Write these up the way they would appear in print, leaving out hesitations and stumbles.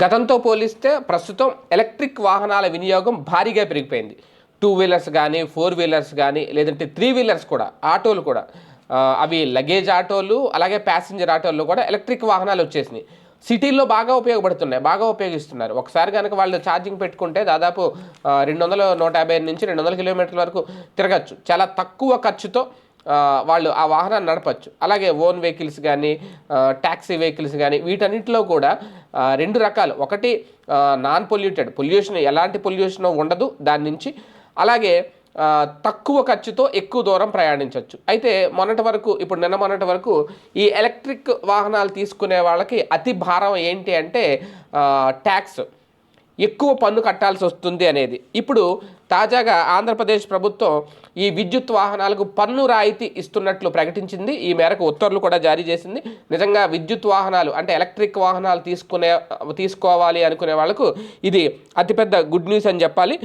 గతంతో పోలిస్తే ప్రస్తుతం ఎలక్ట్రిక్ వాహనాల వినియోగం భారీగా పెరిగిపోయింది. 2 వీలర్స్ కానీ, 4 వీలర్స్ కానీ, లేదంటే 3 వీలర్స్ కూడా, ఆటోలు కూడా, అవి లగేజ్ ఆటోలు, అలాగే ప్యాసింజర్ ఆటోల్లో కూడా ఎలక్ట్రిక్ వాహనాలు వచ్చేసినాయి. సిటీల్లో బాగా ఉపయోగపడుతున్నాయి, బాగా ఉపయోగిస్తున్నారు. ఒకసారి కనుక వాళ్ళు ఛార్జింగ్ పెట్టుకుంటే దాదాపు 200, 150 నుంచి 200 కిలోమీటర్ల వరకు తిరగచ్చు. చాలా తక్కువ ఖర్చుతో వాళ్ళు ఆ వాహనాన్ని నడపచ్చు. అలాగే ఓన్ వెహికల్స్ కానీ, ట్యాక్సీ వెహికల్స్ కానీ, వీటన్నిటిలో కూడా 2 రకాలు. ఒకటి నాన్ పొల్యూషన్, ఎలాంటి పొల్యూషన్ ఉండదు దాని నుంచి. అలాగే తక్కువ ఖర్చుతో ఎక్కువ దూరం ప్రయాణించవచ్చు. అయితే నిన్న మొన్నటి వరకు ఈ ఎలక్ట్రిక్ వాహనాలు తీసుకునే వాళ్ళకి అతి భారం ఏంటి అంటే ట్యాక్స్, ఎక్కువ పన్ను కట్టాల్సి వస్తుంది అనేది. ఇప్పుడు తాజాగా ఆంధ్రప్రదేశ్ ప్రభుత్వం ఈ విద్యుత్ వాహనాలకు పన్ను రాయితీ ఇస్తున్నట్లు ప్రకటించింది. ఈ మేరకు ఉత్తర్వులు కూడా జారీ చేసింది. నిజంగా విద్యుత్ వాహనాలు అంటే ఎలక్ట్రిక్ వాహనాలు తీసుకోవాలి అనుకునే వాళ్ళకు ఇది అతిపెద్ద గుడ్ న్యూస్ అని చెప్పాలి.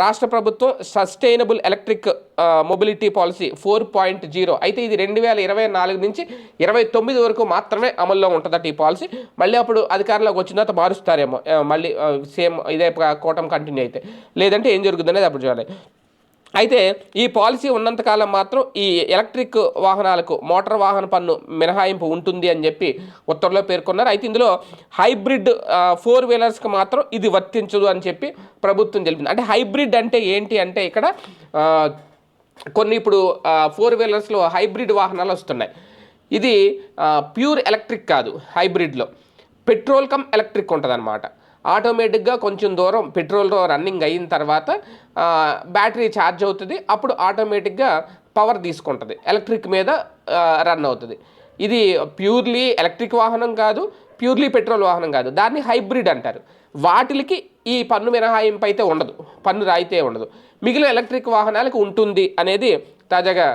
రాష్ట్ర ప్రభుత్వం సస్టైనబుల్ ఎలక్ట్రిక్ మొబిలిటీ పాలసీ 4.0 అయితే ఇది 2024 నుంచి 29 వరకు మాత్రమే అమల్లో ఉంటుందట ఈ పాలసీ. మళ్ళీ అప్పుడు అధికారంలోకి వచ్చిన తర్వాత మారుస్తారేమో, మళ్ళీ సేమ్ ఇదే కూటమి కంటిన్యూ అయితే, లేదంటే ఏం జరుగుతుంది అనేది అప్పుడు చూడాలి. అయితే ఈ పాలసీ ఉన్నంతకాలం మాత్రం ఈ ఎలక్ట్రిక్ వాహనాలకు మోటార్ వాహన పన్ను మినహాయింపు ఉంటుంది అని చెప్పి ఉత్తర్వులో పేర్కొన్నారు. అయితే ఇందులో హైబ్రిడ్ 4 వీలర్స్కి మాత్రం ఇది వర్తించదు అని చెప్పి ప్రభుత్వం తెలిపింది. అంటే హైబ్రిడ్ అంటే ఏంటి అంటే ఇక్కడ కొన్ని ఇప్పుడు 4 వీలర్స్లో హైబ్రిడ్ వాహనాలు వస్తున్నాయి. ఇది ప్యూర్ ఎలక్ట్రిక్ కాదు, హైబ్రిడ్లో పెట్రోల్ కమ్ ఎలక్ట్రిక్ ఉంటుంది అనమాట. ఆటోమేటిక్గా కొంచెం దూరం పెట్రోల్లో రన్నింగ్ అయిన తర్వాత బ్యాటరీ ఛార్జ్ అవుతుంది, అప్పుడు ఆటోమేటిక్గా పవర్ తీసుకుంటుంది, ఎలక్ట్రిక్ మీద రన్ అవుతుంది. ఇది ప్యూర్లీ ఎలక్ట్రిక్ వాహనం కాదు, ప్యూర్లీ పెట్రోల్ వాహనం కాదు, దాన్ని హైబ్రిడ్ అంటారు. వాటికి ఈ పన్ను మినహాయింపు అయితే ఉండదు, పన్ను రాయితే ఉండదు. మిగిలిన ఎలక్ట్రిక్ వాహనాలకు ఉంటుంది అనేది తాజాగా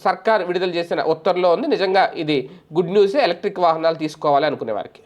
సర్కార్ విడుదల చేసిన ఉత్తర్వులో ఉంది. నిజంగా ఇది గుడ్ న్యూసే ఎలక్ట్రిక్ వాహనాలు తీసుకోవాలి అనుకునే వారికి.